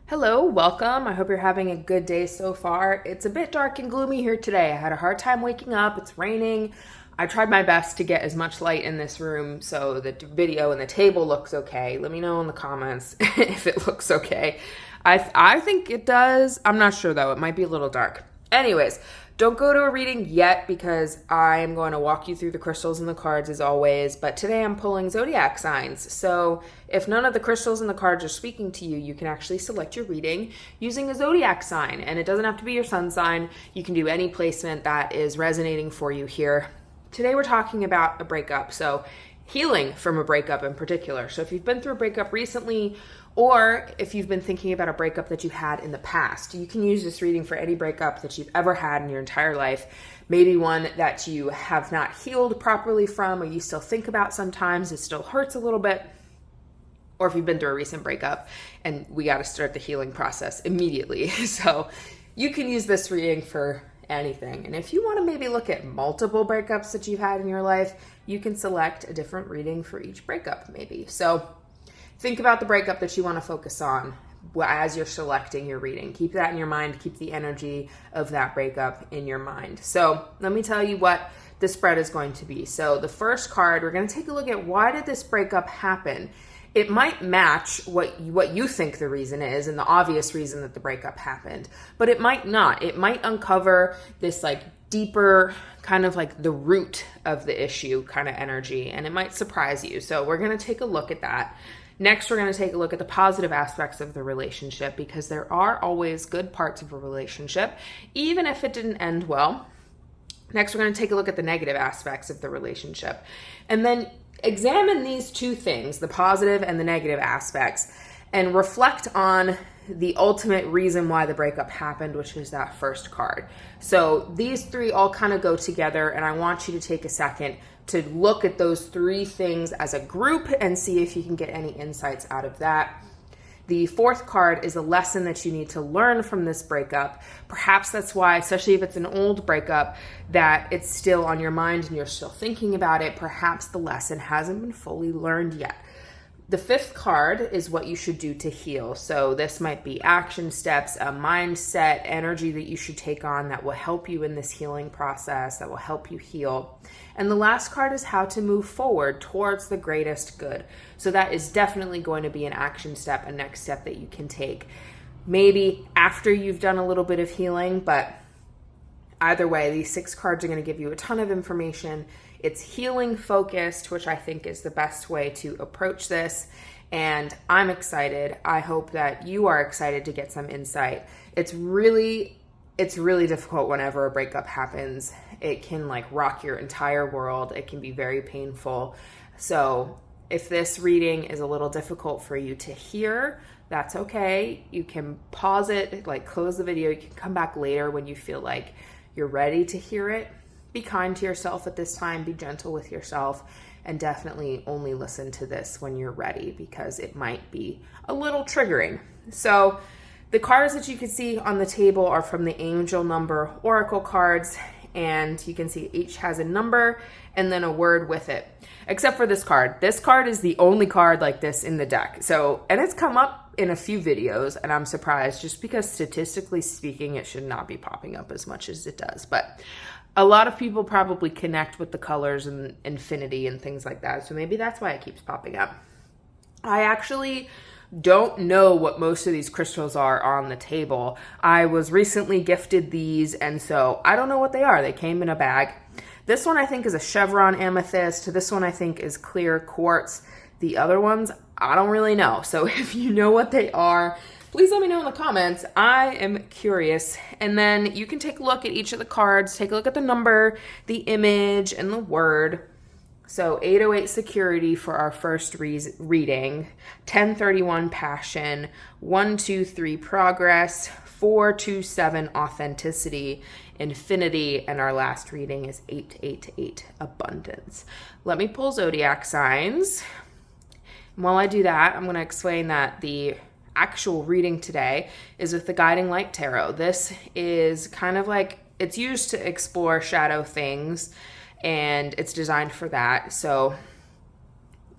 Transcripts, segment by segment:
Hello, welcome. I hope you're having a good day so far. It's a bit dark and gloomy here today. I had a hard time waking up. It's raining. I tried my best to get as much light in this room so the video and the table looks okay. Let me know in the comments if it looks okay. I think it does. I'm not sure though. It might be a little dark. Anyways, don't go to a reading yet because I am going to walk you through the crystals and the cards as always, but today I'm pulling zodiac signs. So if none of the crystals and the cards are speaking to you, you can actually select your reading using a zodiac sign, and it doesn't have to be your sun sign. You can do any placement that is resonating for you here. Today we're talking about a breakup, so healing from a breakup in particular. So if you've been through a breakup recently, or if you've been thinking about a breakup that you had in the past, you can use this reading for any breakup that you've ever had in your entire life. Maybe one that you have not healed properly from, or you still think about sometimes, it still hurts a little bit. Or if you've been through a recent breakup and we got to start the healing process immediately. So you can use this reading for anything. And if you want to maybe look at multiple breakups that you've had in your life, you can select a different reading for each breakup maybe. So think about the breakup that you want to focus on as you're selecting your reading. Keep that in your mind. Keep the energy of that breakup in your mind. So let me tell you what the spread is going to be. So the first card, we're going to take a look at why did this breakup happen? It might match what you think the reason is and the obvious reason that the breakup happened, but it might not. It might uncover this like deeper kind of like the root of the issue kind of energy, and it might surprise you. So we're going to take a look at that. Next, we're going to take a look at the positive aspects of the relationship, because there are always good parts of a relationship, even if it didn't end well. Next, we're going to take a look at the negative aspects of the relationship, and then examine these two things, the positive and the negative aspects, and reflect on the ultimate reason why the breakup happened, which is that first card. So these three all kind of go together, and I want you to take a second to look at those three things as a group and see if you can get any insights out of that. The fourth card is a lesson that you need to learn from this breakup. Perhaps that's why, especially if it's an old breakup, that it's still on your mind and you're still thinking about it. Perhaps the lesson hasn't been fully learned yet. The fifth card is what you should do to heal. So this might be action steps, a mindset, energy that you should take on that will help you in this healing process, that will help you heal. And the last card is how to move forward towards the greatest good. So that is definitely going to be an action step, a next step that you can take. Maybe after you've done a little bit of healing, but either way, these 6 cards are going to give you a ton of information. It's healing focused, which I think is the best way to approach this. And I'm excited. I hope that you are excited to get some insight. It's really difficult whenever a breakup happens. It can like rock your entire world. It can be very painful. So if this reading is a little difficult for you to hear, that's okay. You can pause it, like close the video. You can come back later when you feel like you're ready to hear it. Be kind to yourself at this time. Be gentle with yourself, and definitely only listen to this when you're ready, because it might be a little triggering. So the cards that you can see on the table are from the Angel Number Oracle cards, and you can see each has a number and then a word with it, except for this card. This card is the only card like this in the deck. So, and it's come up in a few videos, and I'm surprised just because statistically speaking, it should not be popping up as much as it does. But a lot of people probably connect with the colors and infinity and things like that. So maybe that's why it keeps popping up. I actually don't know what most of these crystals are on the table. I was recently gifted these, and so I don't know what they are. They came in a bag. This one I think is a chevron amethyst. This one I think is clear quartz. The other ones, I don't really know. So if you know what they are, please let me know in the comments. I am curious. And then you can take a look at each of the cards. Take a look at the number, the image, and the word. So 808 security for our first reading, 1031 passion, 123 progress, 427 authenticity, infinity, and our last reading is 888 abundance. Let me pull zodiac signs. And while I do that, I'm going to explain that the actual reading today is with the Guiding Light Tarot. This is kind of like, it's used to explore shadow things, and it's designed for that. So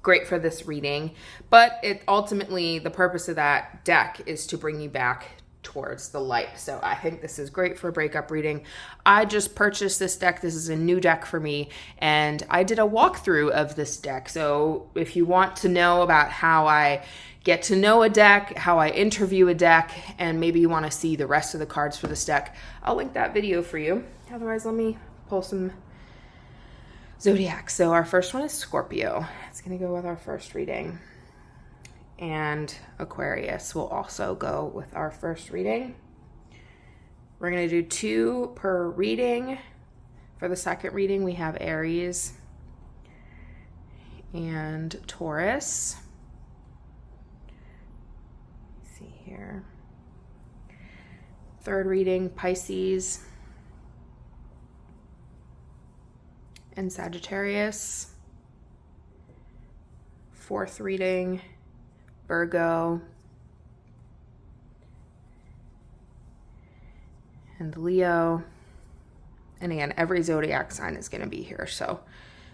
great for this reading, but it ultimately, the purpose of that deck is to bring you back towards the light. So I think this is great for a breakup reading. I just purchased this deck. This is a new deck for me, and I did a walkthrough of this deck. So if you want to know about how I get to know a deck, how I interview a deck, and maybe you want to see the rest of the cards for this deck, I'll link that video for you. Otherwise, let me pull some zodiac. So our first one is Scorpio. It's going to go with our first reading. And Aquarius will also go with our first reading. We're going to do 2 per reading. For the second reading, we have Aries and Taurus. Let's see here. Third reading, Pisces and Sagittarius. Fourth reading, Virgo and Leo. And again, every zodiac sign is going to be here, so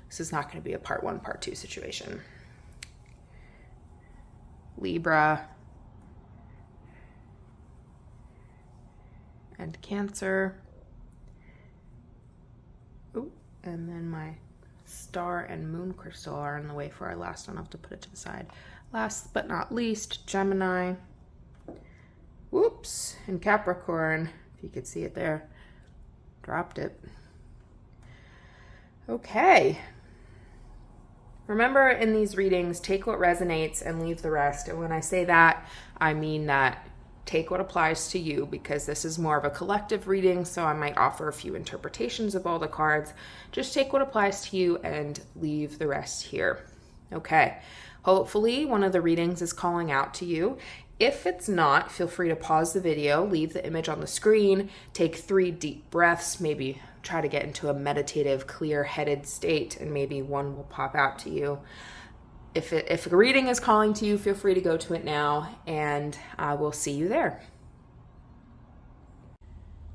this is not going to be a part 1, part 2 situation. Libra and Cancer. Ooh, and then my star and moon crystal are in the way for our last one. I'll have to put it to the side. Last but not least, Gemini. Whoops, and Capricorn. If you could see it there. Dropped it. Okay. Remember, in these readings, take what resonates and leave the rest. And when I say that, I mean that take what applies to you, because this is more of a collective reading, so I might offer a few interpretations of all the cards. Just take what applies to you and leave the rest here. Okay. Hopefully, one of the readings is calling out to you. If it's not, feel free to pause the video, leave the image on the screen, take 3 deep breaths, maybe try to get into a meditative, clear-headed state, and maybe one will pop out to you. If a reading is calling to you, feel free to go to it now, and I will see you there.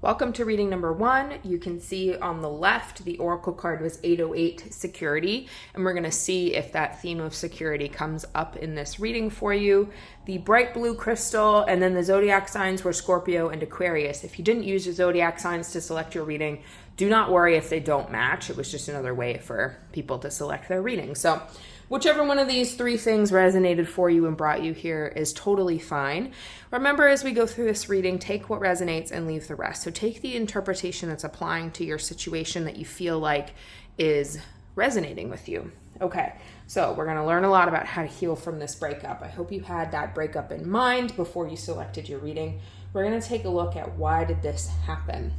Welcome to reading number 1. You can see on the left, the oracle card was 808, security, and we're going to see if that theme of security comes up in this reading for you. The bright blue crystal, and then the zodiac signs were Scorpio and Aquarius. If you didn't use your zodiac signs to select your reading, do not worry if they don't match. It was just another way for people to select their reading. So whichever one of these 3 things resonated for you and brought you here is totally fine. Remember, as we go through this reading, take what resonates and leave the rest. So take the interpretation that's applying to your situation that you feel like is resonating with you. Okay, so we're going to learn a lot about how to heal from this breakup. I hope you had that breakup in mind before you selected your reading. We're going to take a look at why did this happen.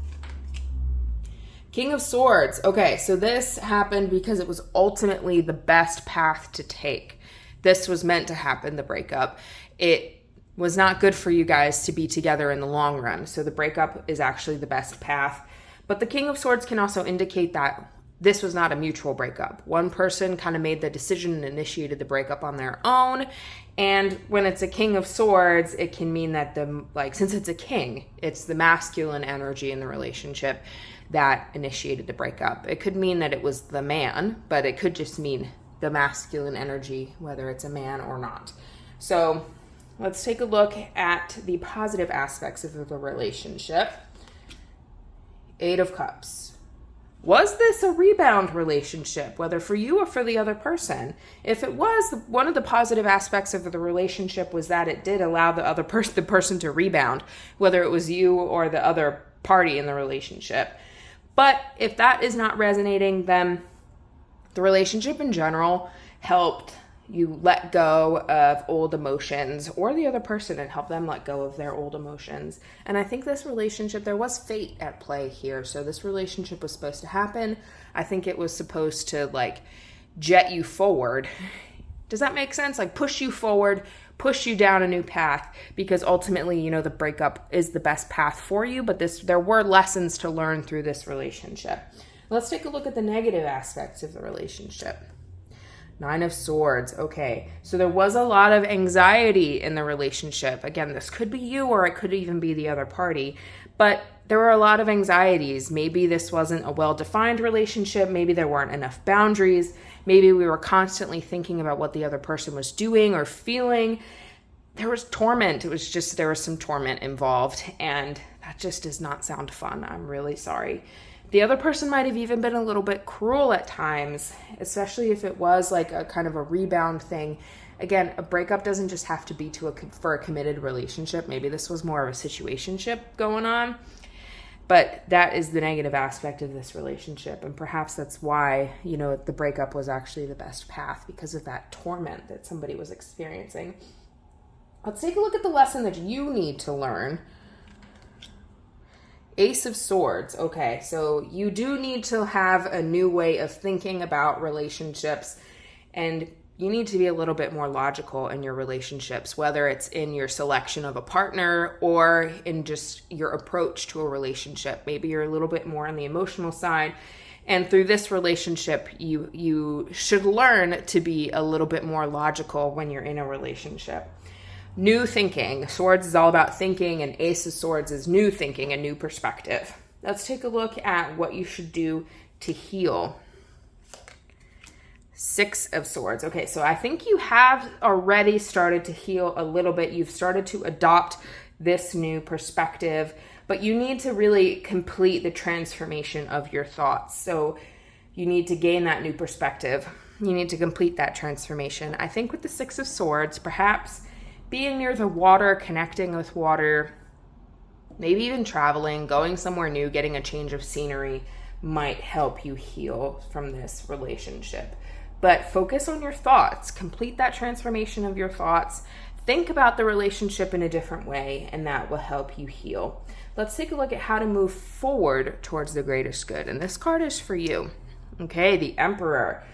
King of Swords. Okay, so this happened because it was ultimately the best path to take. This was meant to happen, the breakup. It was not good for you guys to be together in the long run, so the breakup is actually the best path. But the King of Swords can also indicate that this was not a mutual breakup. One person kind of made the decision and initiated the breakup on their own. And when it's a King of Swords, it can mean that since it's a king, it's the masculine energy in the relationship that initiated the breakup. It could mean that it was the man, but it could just mean the masculine energy, whether it's a man or not. So let's take a look at the positive aspects of the relationship. 8 of Cups. Was this a rebound relationship, whether for you or for the other person? If it was, one of the positive aspects of the relationship was that it did allow the person to rebound, whether it was you or the other party in the relationship. But if that is not resonating, then the relationship in general helped you let go of old emotions, or the other person and help them let go of their old emotions. And I think this relationship, there was fate at play here. So this relationship was supposed to happen. I think it was supposed to jet you forward. Does that make sense? Push you forward, push you down a new path, because ultimately, the breakup is the best path for you, but there were lessons to learn through this relationship. Let's take a look at the negative aspects of the relationship. 9 of Swords. Okay, so there was a lot of anxiety in the relationship. Again, this could be you, or it could even be the other party, but there were a lot of anxieties. Maybe this wasn't a well-defined relationship. Maybe there weren't enough boundaries. Maybe we were constantly thinking about what the other person was doing or feeling. There was torment. It was just, there was some torment involved, and that just does not sound fun. I'm really sorry. The other person might have even been a little bit cruel at times, especially if it was like a kind of a rebound thing. Again, a breakup doesn't just have to be for a committed relationship. Maybe this was more of a situationship going on, but that is the negative aspect of this relationship. And perhaps that's why, the breakup was actually the best path, because of that torment that somebody was experiencing. Let's take a look at the lesson that you need to learn. Ace of Swords. Okay, so you do need to have a new way of thinking about relationships, and you need to be a little bit more logical in your relationships, whether it's in your selection of a partner or in just your approach to a relationship. Maybe you're a little bit more on the emotional side, and through this relationship, you should learn to be a little bit more logical when you're in a relationship. New thinking. Swords is all about thinking, and Ace of Swords is new thinking, a new perspective. Let's take a look at what you should do to heal. Six of Swords. Okay, so I think you have already started to heal a little bit. You've started to adopt this new perspective, but you need to really complete the transformation of your thoughts. So you need to gain that new perspective. You need to complete that transformation. I think with the Six of Swords, perhaps being near the water, connecting with water, maybe even traveling, going somewhere new, getting a change of scenery might help you heal from this relationship. But focus on your thoughts, complete that transformation of your thoughts, think about the relationship in a different way, and that will help you heal. Let's take a look at how to move forward towards the greatest good. And this card is for you. Okay, the Emperor.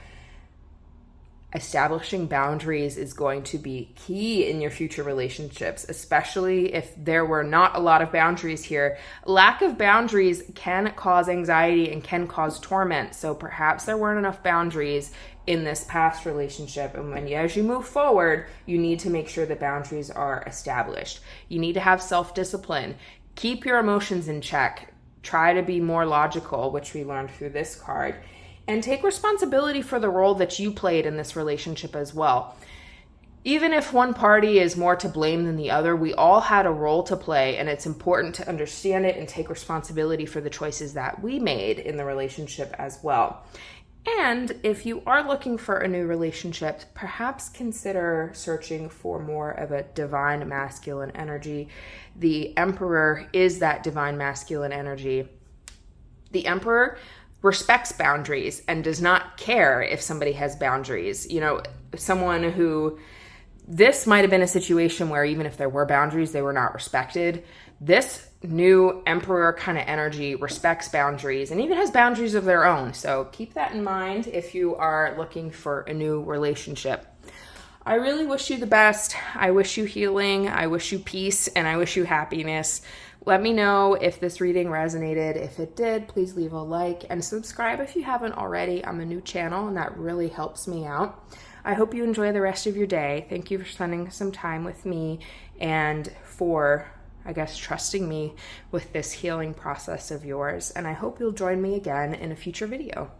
Establishing boundaries is going to be key in your future relationships, especially if there were not a lot of boundaries here. Lack of boundaries can cause anxiety and can cause torment. So perhaps there weren't enough boundaries in this past relationship. And as you move forward, you need to make sure that boundaries are established. You need to have self-discipline. Keep your emotions in check. Try to be more logical, which we learned through this card. And take responsibility for the role that you played in this relationship as well. Even if one party is more to blame than the other, we all had a role to play, and it's important to understand it and take responsibility for the choices that we made in the relationship as well. And if you are looking for a new relationship, perhaps consider searching for more of a divine masculine energy. The Emperor is that divine masculine energy. The Emperor respects boundaries and does not care if somebody has boundaries. Someone who, this might have been a situation where even if there were boundaries, they were not respected. This new Emperor kind of energy respects boundaries and even has boundaries of their own. So keep that in mind if you are looking for a new relationship. I really wish you the best. I wish you healing. I wish you peace, and I wish you happiness. Let me know if this reading resonated. If it did, please leave a like and subscribe if you haven't already. I'm a new channel, and that really helps me out. I hope you enjoy the rest of your day. Thank you for spending some time with me and for, trusting me with this healing process of yours. And I hope you'll join me again in a future video.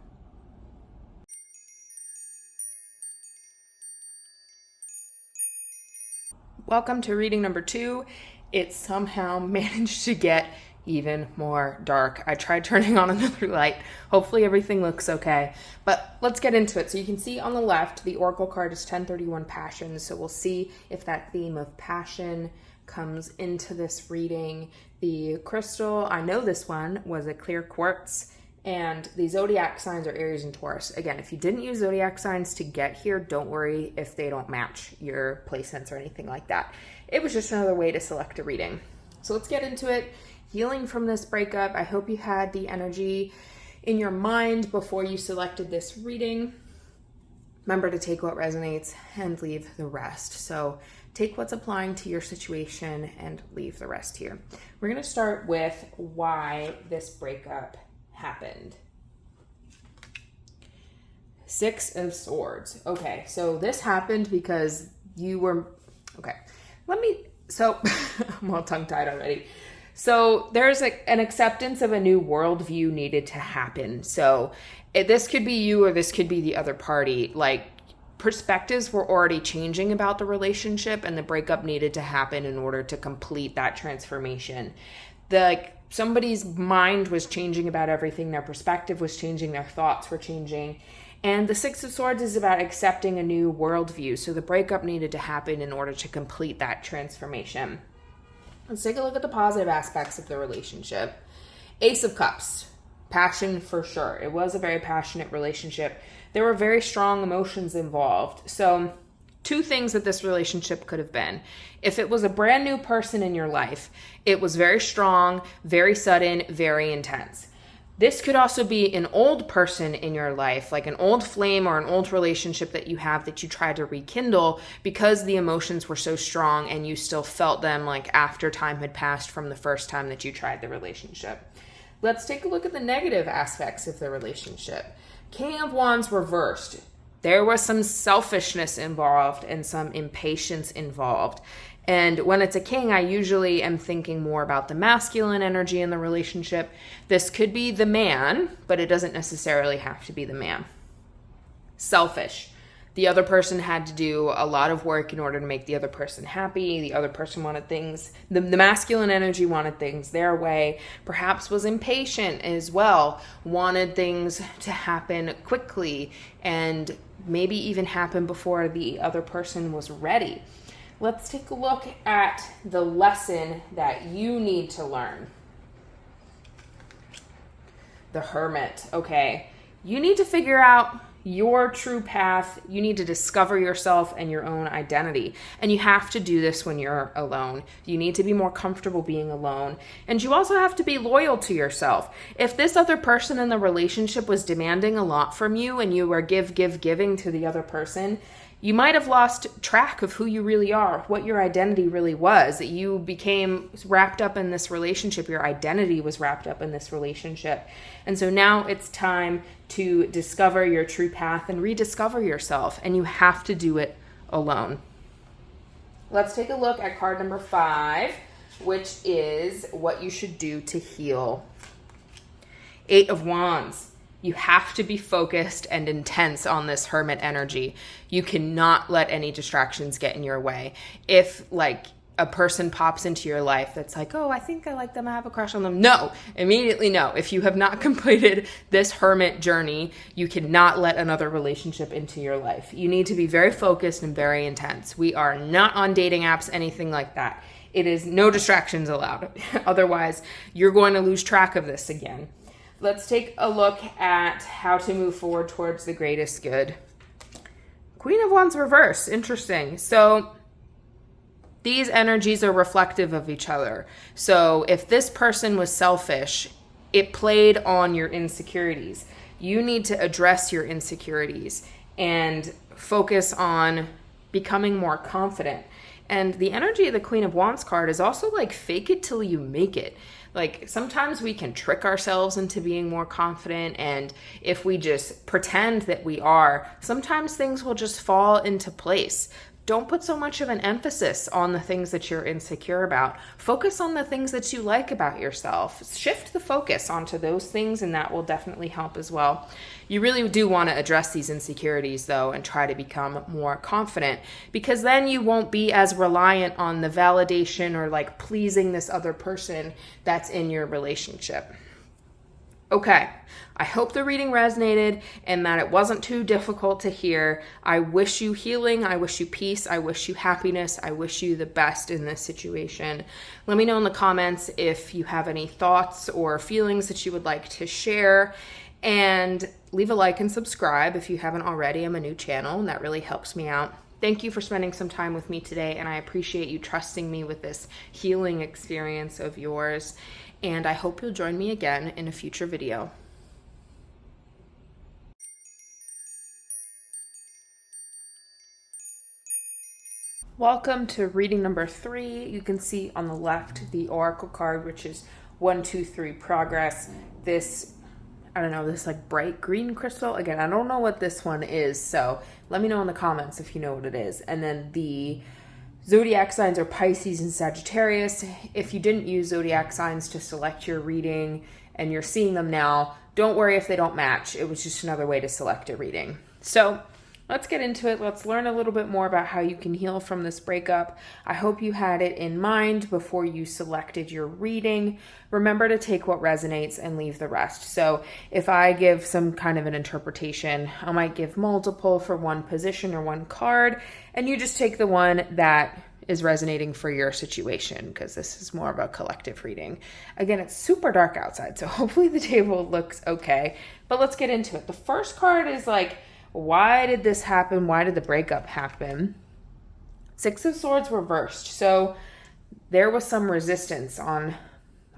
Welcome to reading number 2. It somehow managed to get even more dark. I tried turning on another light. Hopefully everything looks okay. But let's get into it. So you can see on the left, the Oracle card is 1031 Passions. So we'll see if that theme of passion comes into this reading. The crystal, I know this one, was a clear quartz. And the zodiac signs are Aries and Taurus. Again, if you didn't use zodiac signs to get here, don't worry if they don't match your placements or anything like that. It was just another way to select a reading. So let's get into it. Healing from this breakup. I hope you had the energy in your mind before you selected this reading. Remember to take what resonates and leave the rest. So take what's applying to your situation and leave the rest here. We're going to start with why this breakup happened. Six of Swords. Okay, so this happened because you were, I'm all tongue-tied already. So there's an acceptance of a new worldview needed to happen. So this could be you or this could be the other party. Like, perspectives were already changing about the relationship, and the breakup needed to happen in order to complete that transformation. Somebody's mind was changing about everything. Their perspective was changing. Their thoughts were changing. And the Six of Swords is about accepting a new worldview. So the breakup needed to happen in order to complete that transformation. Let's take a look at the positive aspects of the relationship. Ace of Cups. Passion for sure. It was a very passionate relationship. There were very strong emotions involved. So two things that this relationship could have been. If it was a brand new person in your life, it was very strong, very sudden, very intense. This could also be an old person in your life, like an old flame or an old relationship that you have that you tried to rekindle because the emotions were so strong and you still felt them like after time had passed from the first time that you tried the relationship. Let's take a look at the negative aspects of the relationship. King of Wands reversed. There was some selfishness involved and some impatience involved. And when it's a king, I usually am thinking more about the masculine energy in the relationship. This could be the man, but it doesn't necessarily have to be the man. Selfish. The other person had to do a lot of work in order to make the other person happy. The other person wanted things. The masculine energy wanted things their way. Perhaps was impatient as well. Wanted things to happen quickly and maybe even happen before the other person was ready. Let's take a look at the lesson that you need to learn. The Hermit. Okay. You need to figure out your true path. You need to discover yourself and your own identity. And you have to do this when you're alone. You need to be more comfortable being alone. And you also have to be loyal to yourself. If this other person in the relationship was demanding a lot from you and you were giving to the other person, you might have lost track of who you really are, what your identity really was. That you became wrapped up in this relationship. Your identity was wrapped up in this relationship. And so now it's time to discover your true path and rediscover yourself. And you have to do it alone. Let's take a look at card number 5, which is what you should do to heal. 8 of Wands. You have to be focused and intense on this Hermit energy. You cannot let any distractions get in your way. If a person pops into your life that's like, oh, I think I like them, I have a crush on them. No, immediately no. If you have not completed this Hermit journey, you cannot let another relationship into your life. You need to be very focused and very intense. We are not on dating apps, anything like that. It is no distractions allowed. Otherwise, you're going to lose track of this again. Let's take a look at how to move forward towards the greatest good. Queen of Wands reverse. Interesting. So these energies are reflective of each other. So if this person was selfish, it played on your insecurities. You need to address your insecurities and focus on becoming more confident. And the energy of the Queen of Wands card is also like fake it till you make it. Like sometimes we can trick ourselves into being more confident, and if we just pretend that we are, sometimes things will just fall into place. Don't put so much of an emphasis on the things that you're insecure about. Focus on the things that you like about yourself. Shift the focus onto those things, and that will definitely help as well. You really do want to address these insecurities, though, and try to become more confident, because then you won't be as reliant on the validation or like pleasing this other person that's in your relationship. Okay, I hope the reading resonated and that it wasn't too difficult to hear. I wish you healing. I wish you peace. I wish you happiness. I wish you the best in this situation. Let me know in the comments if you have any thoughts or feelings that you would like to share. And leave a like and subscribe if you haven't already. I'm a new channel and that really helps me out. Thank you for spending some time with me today, and I appreciate you trusting me with this healing experience of yours. And I hope you'll join me again in a future video. Welcome to reading number 3. You can see on the left the Oracle card, which is 1, 2, 3 progress. This, I don't know, this like bright green crystal. Again, I don't know what this one is, so let me know in the comments if you know what it is. And then the Zodiac signs are Pisces and Sagittarius. If you didn't use zodiac signs to select your reading and you're seeing them now, don't worry if they don't match. It was just another way to select a reading. So let's get into it. Let's learn a little bit more about how you can heal from this breakup. I hope you had it in mind before you selected your reading. Remember to take what resonates and leave the rest. So if I give some kind of an interpretation, I might give multiple for one position or one card, and you just take the one that is resonating for your situation, because this is more of a collective reading. Again, it's super dark outside, so hopefully the table looks okay, but let's get into it. The first card is like, why did this happen? Why did the breakup happen? Six of Swords reversed. So there was some resistance on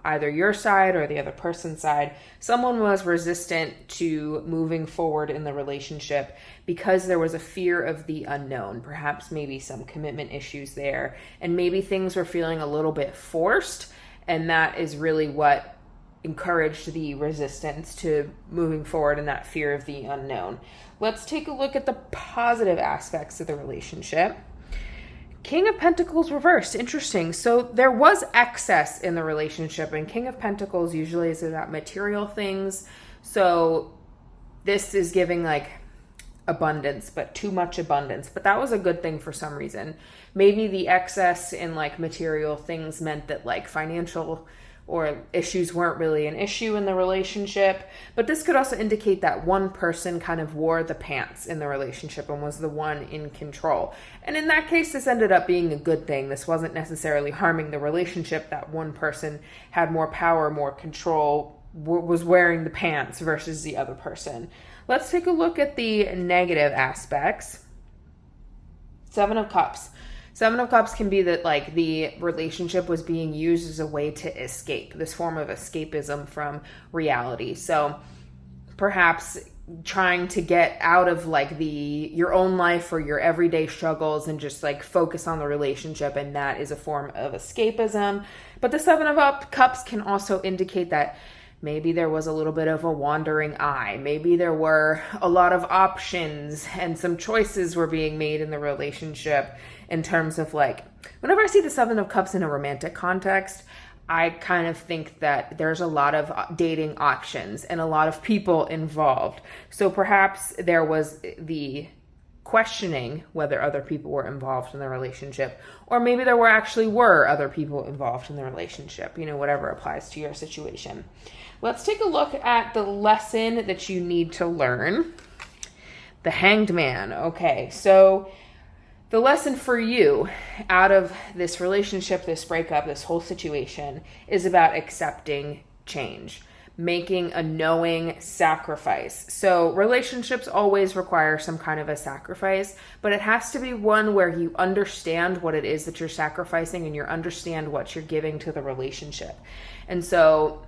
either your side or the other person's side. Someone was resistant to moving forward in the relationship because there was a fear of the unknown, perhaps maybe some commitment issues there, and maybe things were feeling a little bit forced, and that is really what encouraged the resistance to moving forward and that fear of the unknown. Let's take a look at the positive aspects of the relationship. King of Pentacles reversed. Interesting. So there was excess in the relationship, and King of Pentacles usually is about material things. So this is giving like abundance, but too much abundance. But that was a good thing for some reason. Maybe the excess in like material things meant that like financial or issues weren't really an issue in the relationship. But this could also indicate that one person kind of wore the pants in the relationship and was the one in control. And in that case, this ended up being a good thing. This wasn't necessarily harming the relationship, that one person had more power, more control, was wearing the pants versus the other person. Let's take a look at the negative aspects. Seven of Cups. Seven of Cups can be that like the relationship was being used as a way to escape, this form of escapism from reality. So perhaps trying to get out of like your own life or your everyday struggles and just like focus on the relationship, and that is a form of escapism. But the Seven of Cups can also indicate that maybe there was a little bit of a wandering eye. Maybe there were a lot of options and some choices were being made in the relationship in terms of like, whenever I see the Seven of Cups in a romantic context, I kind of think that there's a lot of dating options and a lot of people involved. So perhaps there was the questioning whether other people were involved in the relationship, or maybe there were other people involved in the relationship, whatever applies to your situation. Let's take a look at the lesson that you need to learn. The Hanged Man. Okay, so the lesson for you out of this relationship, this breakup, this whole situation is about accepting change, making a knowing sacrifice. So relationships always require some kind of a sacrifice, but it has to be one where you understand what it is that you're sacrificing and you understand what you're giving to the relationship. And so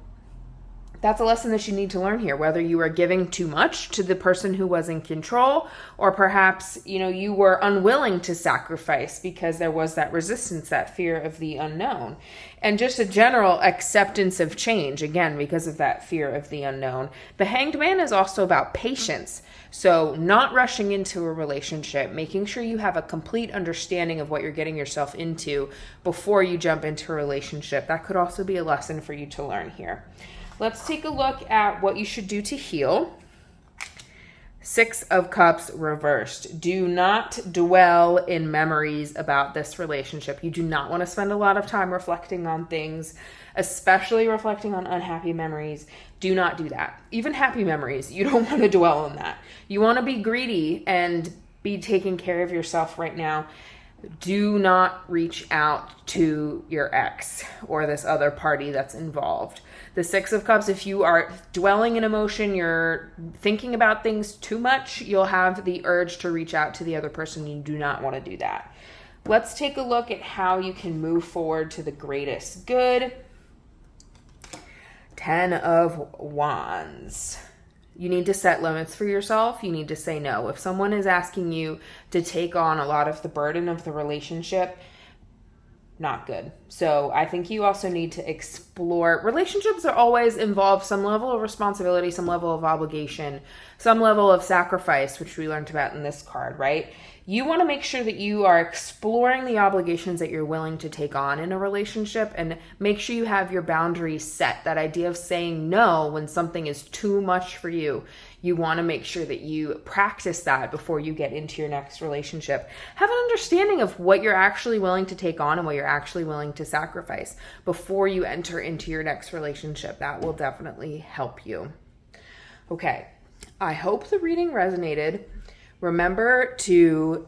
that's a lesson that you need to learn here, whether you are giving too much to the person who was in control, or perhaps, you were unwilling to sacrifice because there was that resistance, that fear of the unknown, and just a general acceptance of change, again, because of that fear of the unknown. The Hanged Man is also about patience. So not rushing into a relationship, making sure you have a complete understanding of what you're getting yourself into before you jump into a relationship. That could also be a lesson for you to learn here. Let's take a look at what you should do to heal. Six of Cups reversed. Do not dwell in memories about this relationship. You do not want to spend a lot of time reflecting on things, especially reflecting on unhappy memories. Do not do that. Even happy memories, you don't want to dwell on that. You want to be greedy and be taking care of yourself right now. Do not reach out to your ex or this other party that's involved. The Six of Cups, if you are dwelling in emotion, you're thinking about things too much, you'll have the urge to reach out to the other person. You do not want to do that. Let's take a look at how you can move forward to the greatest good. 10 of Wands. You need to set limits for yourself. You need to say no. If someone is asking you to take on a lot of the burden of the relationship, not good. So I think you also need to explore. Relationships are always involve some level of responsibility, some level of obligation, some level of sacrifice, which we learned about in this card, right? You want to make sure that you are exploring the obligations that you're willing to take on in a relationship, and make sure you have your boundaries set. That idea of saying no when something is too much for you. You want to make sure that you practice that before you get into your next relationship. Have an understanding of what you're actually willing to take on and what you're actually willing to sacrifice before you enter into your next relationship. That will definitely help you. Okay, I hope the reading resonated. Remember to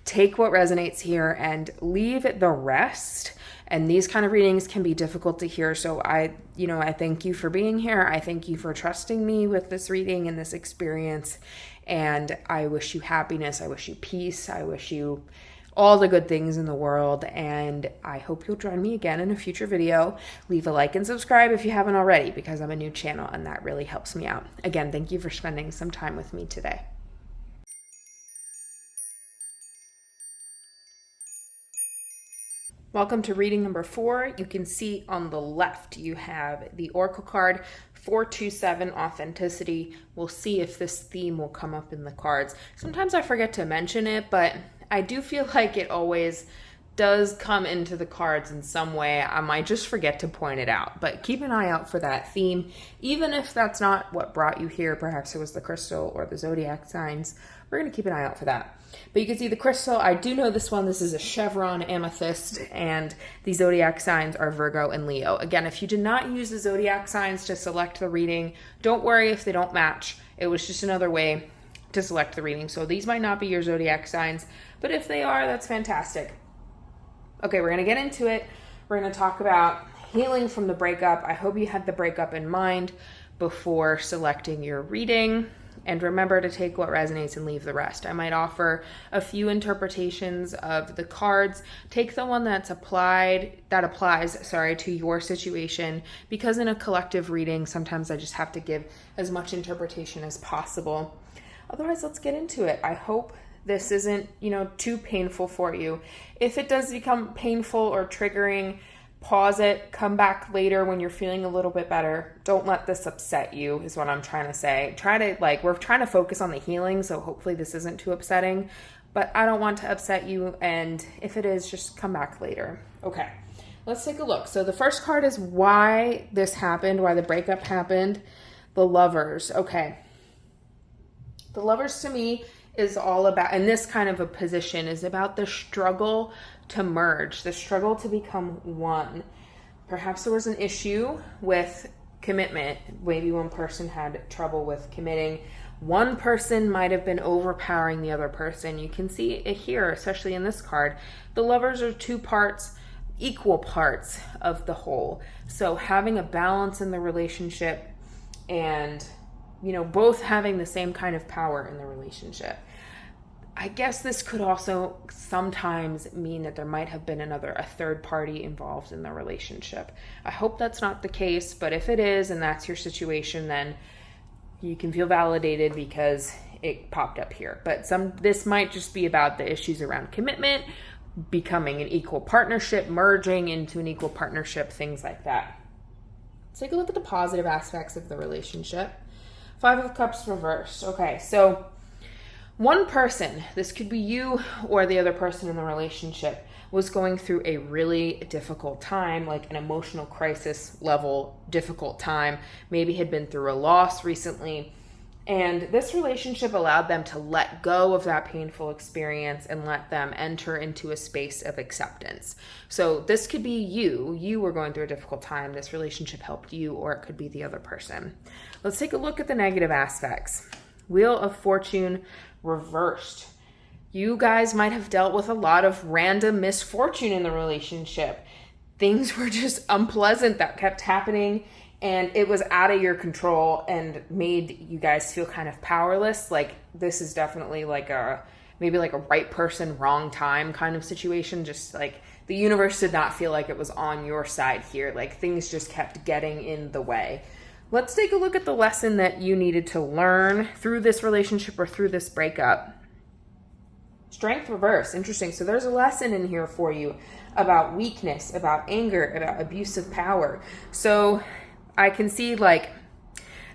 take what resonates here and leave the rest. And these kind of readings can be difficult to hear. So I thank you for being here. I thank you for trusting me with this reading and this experience. And I wish you happiness. I wish you peace. I wish you all the good things in the world. And I hope you'll join me again in a future video. Leave a like and subscribe if you haven't already, because I'm a new channel and that really helps me out. Again, thank you for spending some time with me today. Welcome to reading number 4. You can see on the left, you have the Oracle card 427 Authenticity. We'll see if this theme will come up in the cards. Sometimes I forget to mention it, but I do feel like it always does come into the cards in some way. I might just forget to point it out, but keep an eye out for that theme. Even if that's not what brought you here, perhaps it was the crystal or the zodiac signs, we're going to keep an eye out for that. But you can see the crystal, I do know this one. This is a chevron amethyst, and the zodiac signs are Virgo and Leo. Again, if you did not use the zodiac signs to select the reading, don't worry if they don't match. It was just another way to select the reading. So these might not be your zodiac signs, but if they are, that's fantastic. Okay, we're going to get into it. We're going to talk about healing from the breakup. I hope you had the breakup in mind before selecting your reading. And remember to take what resonates and leave the rest. I might offer a few interpretations of the cards. Take the one that applies to your situation, because in a collective reading, sometimes I just have to give as much interpretation as possible. Otherwise, let's get into it. I hope this isn't, too painful for you. If it does become painful or triggering, pause it, come back later when you're feeling a little bit better. Don't let this upset you, is what I'm trying to say. We're trying to focus on the healing, so hopefully this isn't too upsetting, but I don't want to upset you, and if it is, just come back later. Okay, let's take a look. So the first card is why this happened, why the breakup happened. The Lovers. Okay. The Lovers to me is all about, in this kind of a position, is about the struggle to merge, the struggle to become one. Perhaps there was an issue with commitment. Maybe one person had trouble with committing. One person might have been overpowering the other person. You can see it here, especially in this card. The Lovers are two parts, equal parts of the whole. So having a balance in the relationship and, both having the same kind of power in the relationship. I guess this could also sometimes mean that there might have been a third party involved in the relationship. I hope that's not the case, but if it is and that's your situation, then you can feel validated because it popped up here. But this might just be about the issues around commitment, becoming an equal partnership, merging into an equal partnership, things like that. Let's take a look at the positive aspects of the relationship. 5 of Cups reversed. Okay, so one person, this could be you or the other person in the relationship, was going through a really difficult time, like an emotional crisis level difficult time, maybe had been through a loss recently. And this relationship allowed them to let go of that painful experience and let them enter into a space of acceptance. So this could be you. You were going through a difficult time. This relationship helped you, or it could be the other person. Let's take a look at the negative aspects. Wheel of Fortune reversed. You guys might have dealt with a lot of random misfortune in the relationship. Things were just unpleasant that kept happening, and it was out of your control and made you guys feel kind of powerless. Like, this is definitely maybe a right person, wrong time kind of situation. Just like the universe did not feel like it was on your side here. Like, things just kept getting in the way. Let's take a look at the lesson that you needed to learn through this relationship or through this breakup. Strength reverse. Interesting. So there's a lesson in here for you about weakness, about anger, about abuse of power. So I can see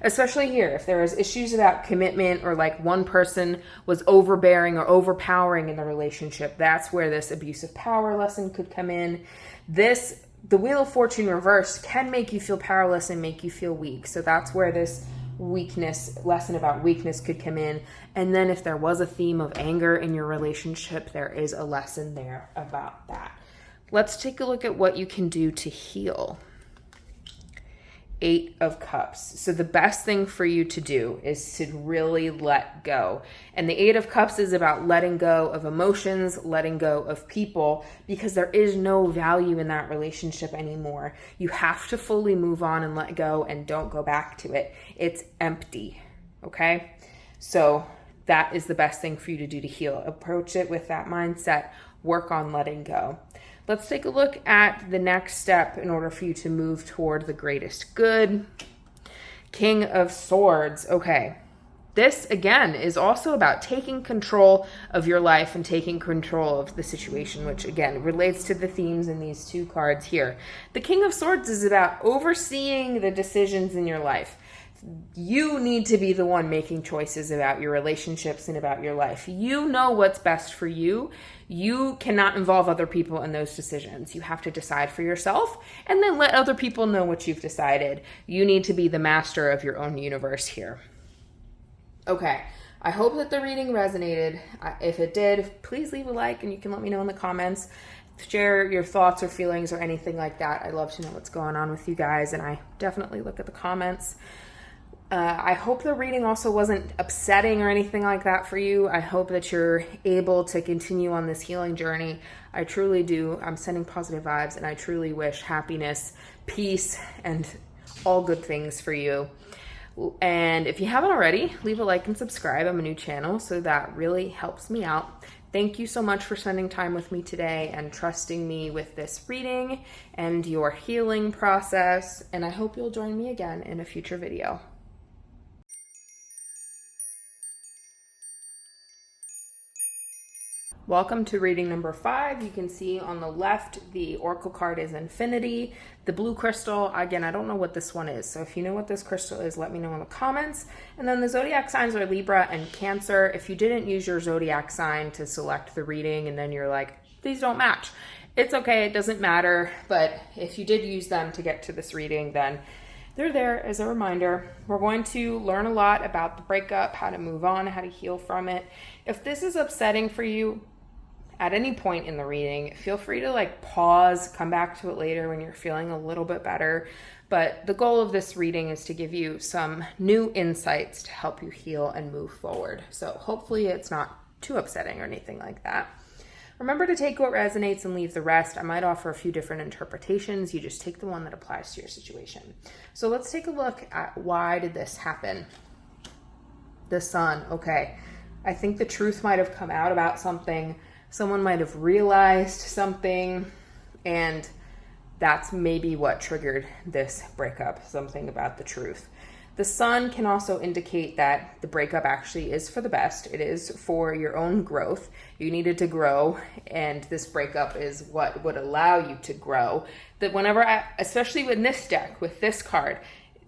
especially here, if there is issues about commitment or like one person was overbearing or overpowering in the relationship, that's where this abusive power lesson could come in. The Wheel of Fortune reversed can make you feel powerless and make you feel weak. So that's where this lesson about weakness could come in. And then if there was a theme of anger in your relationship, there is a lesson there about that. Let's take a look at what you can do to heal. 8 of Cups. So the best thing for you to do is to really let go. And the 8 of Cups is about letting go of emotions, letting go of people, because there is no value in that relationship anymore. You have to fully move on and let go and don't go back to it. It's empty. Okay? So that is the best thing for you to do to heal. Approach it with that mindset. Work on letting go. Let's take a look at the next step in order for you to move toward the greatest good. King of Swords. Okay. This, again, is also about taking control of your life and taking control of the situation, which, again, relates to the themes in these 2 cards here. The King of Swords is about overseeing the decisions in your life. You need to be the one making choices about your relationships and about your life. You know what's best for you. You cannot involve other people in those decisions. You have to decide for yourself and then let other people know what you've decided. You need to be the master of your own universe here. Okay, I hope that the reading resonated. If it did, please leave a like and you can let me know in the comments. Share your thoughts or feelings or anything like that. I love to know what's going on with you guys, and I definitely look at the comments. I hope the reading also wasn't upsetting or anything like that for you. I hope that you're able to continue on this healing journey. I truly do. I'm sending positive vibes, and I truly wish happiness, peace, and all good things for you. And if you haven't already, leave a like and subscribe. I'm a new channel, so that really helps me out. Thank you so much for spending time with me today and trusting me with this reading and your healing process. And I hope you'll join me again in a future video. Welcome to reading number 5. You can see on the left, the Oracle card is Infinity. The blue crystal, again, I don't know what this one is. So if you know what this crystal is, let me know in the comments. And then the zodiac signs are Libra and Cancer. If you didn't use your zodiac sign to select the reading and then you're like, these don't match, it's okay, it doesn't matter. But if you did use them to get to this reading, then they're there as a reminder. We're going to learn a lot about the breakup, how to move on, how to heal from it. If this is upsetting for you, at any point in the reading, feel free to pause, come back to it later when you're feeling a little bit better. But the goal of this reading is to give you some new insights to help you heal and move forward. So hopefully it's not too upsetting or anything like that. Remember to take what resonates and leave the rest. I might offer a few different interpretations. You just take the one that applies to your situation. So let's take a look at why did this happen. The Sun. Okay. I think the truth might have come out about something. Someone might have realized something, and that's maybe what triggered this breakup, something about the truth. The Sun can also indicate that the breakup actually is for the best. It is for your own growth. You needed to grow, and this breakup is what would allow you to grow. That especially with this deck, with this card,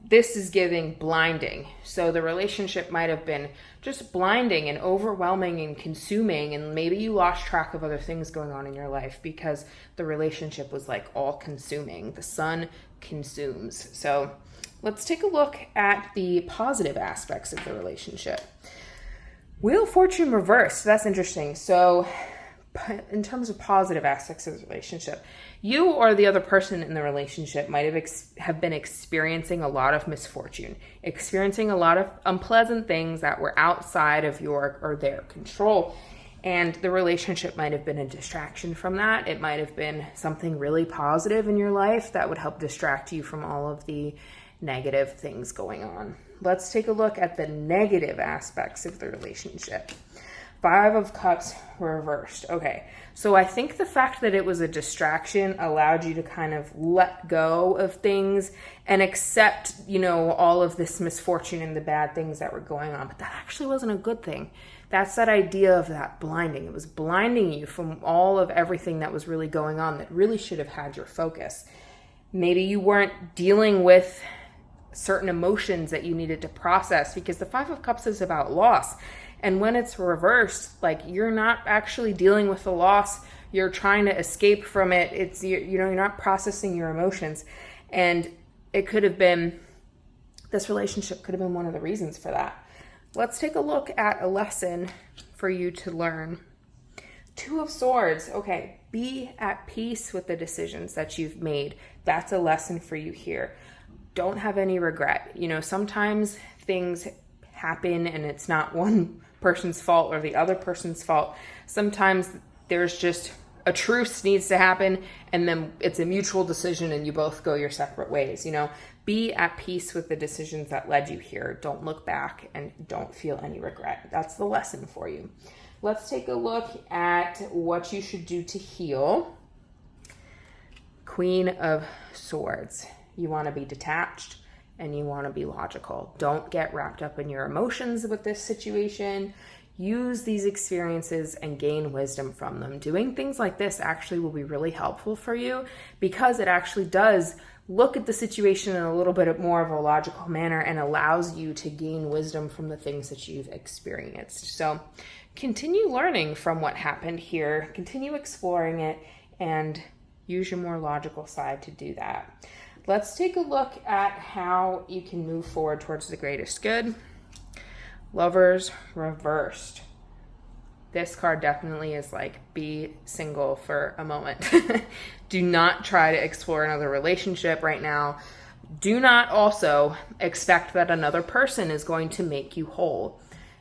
this is giving blinding. So the relationship might have been just blinding and overwhelming and consuming, and maybe you lost track of other things going on in your life because the relationship was all consuming. The Sun consumes. So let's take a look at the positive aspects of the relationship. Wheel of Fortune reversed. That's interesting. So in terms of positive aspects of the relationship, you or the other person in the relationship might have been experiencing a lot of misfortune, experiencing a lot of unpleasant things that were outside of your or their control. And the relationship might have been a distraction from that. It might have been something really positive in your life that would help distract you from all of the negative things going on. Let's take a look at the negative aspects of the relationship. 5 of Cups reversed. Okay, so I think the fact that it was a distraction allowed you to kind of let go of things and accept, all of this misfortune and the bad things that were going on. But that actually wasn't a good thing. That's that idea of that blinding. It was blinding you from all of everything that was really going on that really should have had your focus. Maybe you weren't dealing with certain emotions that you needed to process, because the Five of Cups is about loss. And when it's reversed, like, you're not actually dealing with the loss, you're trying to escape from it. It's, you're not processing your emotions. And it could have been, this relationship could have been one of the reasons for that. Let's take a look at a lesson for you to learn. Two of Swords. Okay, be at peace with the decisions that you've made. That's a lesson for you here. Don't have any regret. Sometimes things happen and it's not one person's fault or the other person's fault. Sometimes there's just a truce needs to happen, and then it's a mutual decision and you both go your separate ways. Be at peace with the decisions that led you here. Don't look back and don't feel any regret. That's the lesson for you. Let's take a look at what you should do to heal. Queen of Swords. You want to be detached and you want to be logical. Don't get wrapped up in your emotions with this situation. Use these experiences and gain wisdom from them. Doing things like this actually will be really helpful for you, because it actually does look at the situation in a little bit more of a logical manner and allows you to gain wisdom from the things that you've experienced. So continue learning from what happened here, continue exploring it, and use your more logical side to do that. Let's take a look at how you can move forward towards the greatest good. Lovers reversed. This card definitely is like, be single for a moment. Do not try to explore another relationship right now. Do not also expect that another person is going to make you whole.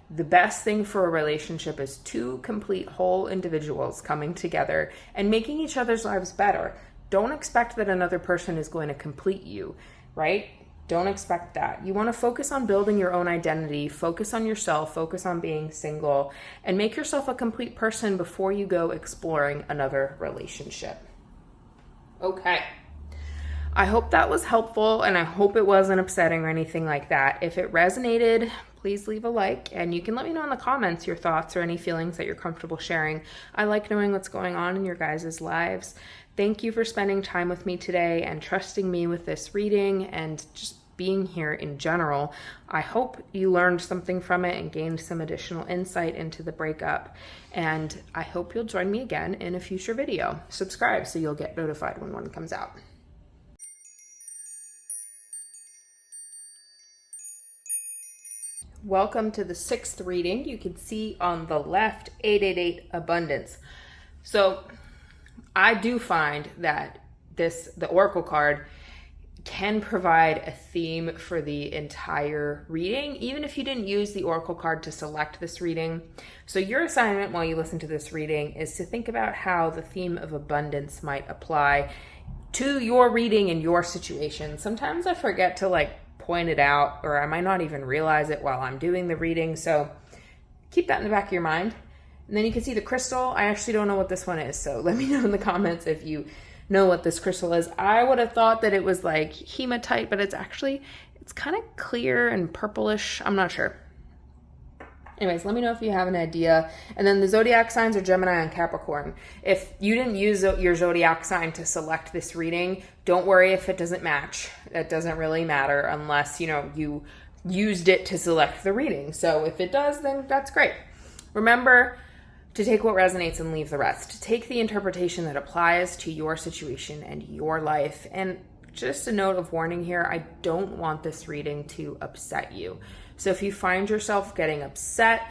The best thing for a relationship is two complete whole individuals coming together and making each other's lives better. Don't expect that another person is going to complete you, right? Don't expect that. You want to focus on building your own identity, focus on yourself, focus on being single, and make yourself a complete person before you go exploring another relationship. Okay. I hope that was helpful, and I hope it wasn't upsetting or anything like that. If it resonated, please leave a like, and you can let me know in the comments your thoughts or any feelings that you're comfortable sharing. I like knowing what's going on in your guys' lives. Thank you for spending time with me today and trusting me with this reading and just being here in general. I hope you learned something from it and gained some additional insight into the breakup. And I hope you'll join me again in a future video. Subscribe so you'll get notified when one comes out. Welcome to the 6th reading. You can see on the left, 888 abundance. So I do find that the Oracle card can provide a theme for the entire reading, even if you didn't use the Oracle card to select this reading. So your assignment while you listen to this reading is to think about how the theme of abundance might apply to your reading and your situation. Sometimes I forget to point it out, or I might not even realize it while I'm doing the reading. So keep that in the back of your mind. And then you can see the crystal. I actually don't know what this one is, so let me know in the comments if you know what this crystal is. I would have thought that it was like hematite, but it's kind of clear and purplish. I'm not sure. Anyways, let me know if you have an idea. And then the zodiac signs are Gemini and Capricorn. If you didn't use your zodiac sign to select this reading, don't worry if it doesn't match. That doesn't really matter unless, you used it to select the reading. So if it does, then that's great. Remember to take what resonates and leave the rest. Take the interpretation that applies to your situation and your life. And just a note of warning here, I don't want this reading to upset you. So if you find yourself getting upset,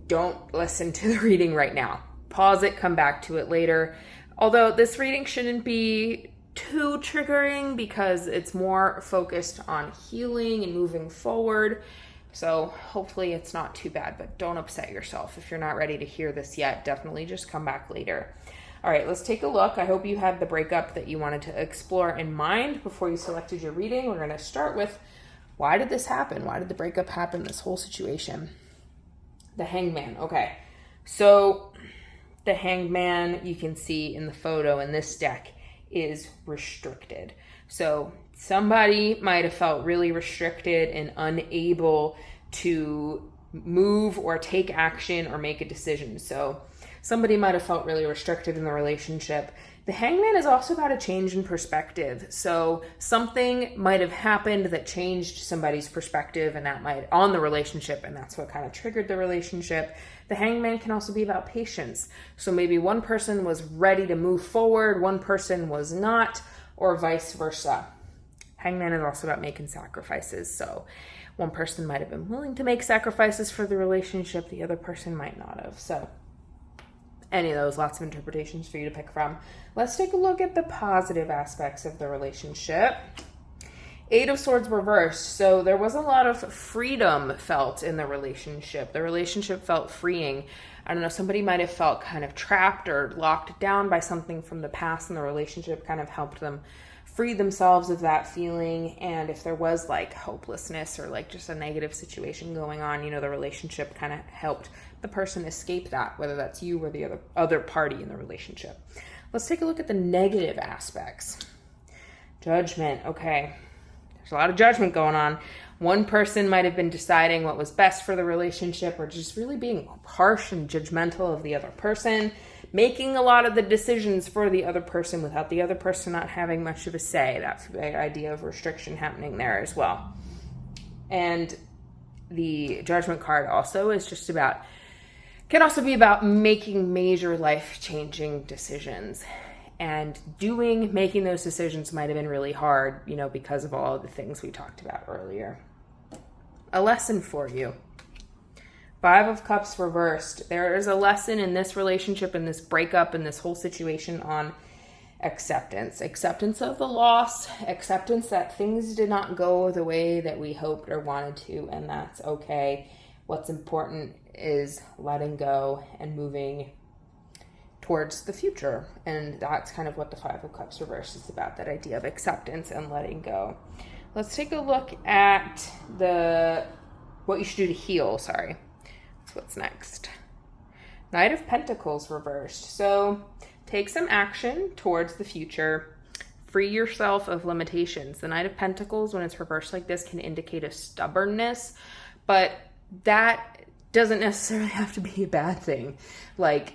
don't listen to the reading right now. Pause it, come back to it later. Although this reading shouldn't be too triggering because it's more focused on healing and moving forward. So hopefully it's not too bad, but don't upset yourself. If you're not ready to hear this yet, definitely just come back later. All right, let's take a look. I hope you had the breakup that you wanted to explore in mind before you selected your reading. We're going to start with, why did this happen? Why did the breakup happen, this whole situation? The Hangman. Okay, so the Hangman, you can see in the photo in this deck, is restricted. So somebody might have felt really restricted and unable to move or take action or make a decision. So somebody might have felt really restricted in the relationship. The Hangman is also about a change in perspective. So something might have happened that changed somebody's perspective and that might on the relationship, and that's what kind of triggered the relationship. The Hangman can also be about patience. So maybe one person was ready to move forward, one person was not, or vice versa. Hangman is also about making sacrifices. So one person might have been willing to make sacrifices for the relationship, the other person might not have. So any of those, lots of interpretations for you to pick from. Let's take a look at the positive aspects of the relationship. Eight of Swords reversed. So there was a lot of freedom felt in the relationship. The relationship felt freeing. I don't know, somebody might have felt kind of trapped or locked down by something from the past, and the relationship kind of helped them free themselves of that feeling. And if there was like hopelessness or like just a negative situation going on, you know, the relationship kind of helped the person escape that, whether that's you or the other party in the relationship. Let's take a look at the negative aspects. Judgment. Okay. There's a lot of judgment going on. One person might have been deciding what was best for the relationship, or just really being harsh and judgmental of the other person, making a lot of the decisions for the other person without the other person not having much of a say. That's the idea of restriction happening there as well. And the Judgment card also is just about, can also be about making major life-changing decisions. And making those decisions might have been really hard, you know, because of all of the things we talked about earlier. A lesson for you. Five of Cups reversed. There is a lesson in this relationship, in this breakup, in this whole situation on acceptance. Acceptance of the loss, acceptance that things did not go the way that we hoped or wanted to, and that's okay. What's important is letting go and moving towards the future. And that's kind of what the Five of Cups reversed is about, that idea of acceptance and letting go. Let's take a look at what you should do to heal. Sorry. That's what's next. Knight of Pentacles reversed. So take some action towards the future. Free yourself of limitations. The Knight of Pentacles, when it's reversed like this, can indicate a stubbornness, but that doesn't necessarily have to be a bad thing. Like,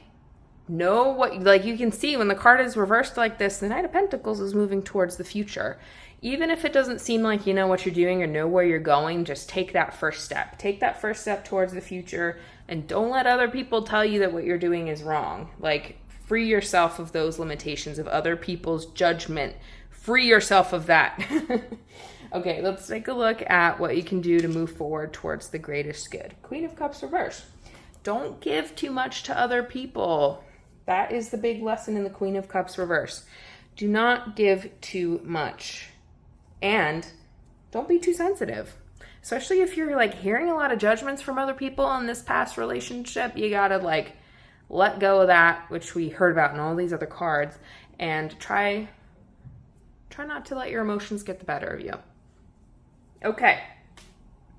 know what, like you can see when the card is reversed like this, the Knight of Pentacles is moving towards the future. Even if it doesn't seem like you know what you're doing or know where you're going, just take that first step. Take that first step towards the future, and don't let other people tell you that what you're doing is wrong. Like, free yourself of those limitations, of other people's judgment. Free yourself of that. Okay, let's take a look at what you can do to move forward towards the greatest good. Queen of Cups reversed. Don't give too much to other people. That is the big lesson in the Queen of Cups reverse. Do not give too much. And don't be too sensitive. Especially if you're like hearing a lot of judgments from other people in this past relationship, you gotta like let go of that, which we heard about in all these other cards, and try not to let your emotions get the better of you. Okay.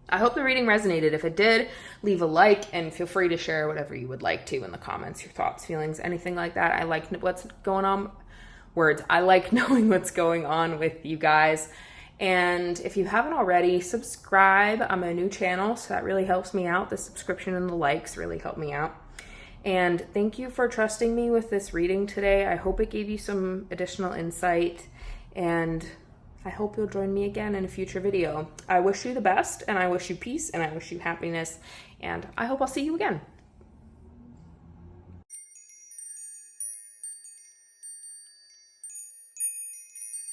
I hope the reading resonated. If it did, leave a like and feel free to share whatever you would like to in the comments, your thoughts, feelings, anything like that. I like what's going on. I like knowing what's going on with you guys. And if you haven't already, subscribe. I'm a new channel, so that really helps me out. The subscription and the likes really help me out. And thank you for trusting me with this reading today. I hope it gave you some additional insight, and I hope you'll join me again in a future video. I wish you the best, and I wish you peace, and I wish you happiness, and I hope I'll see you again.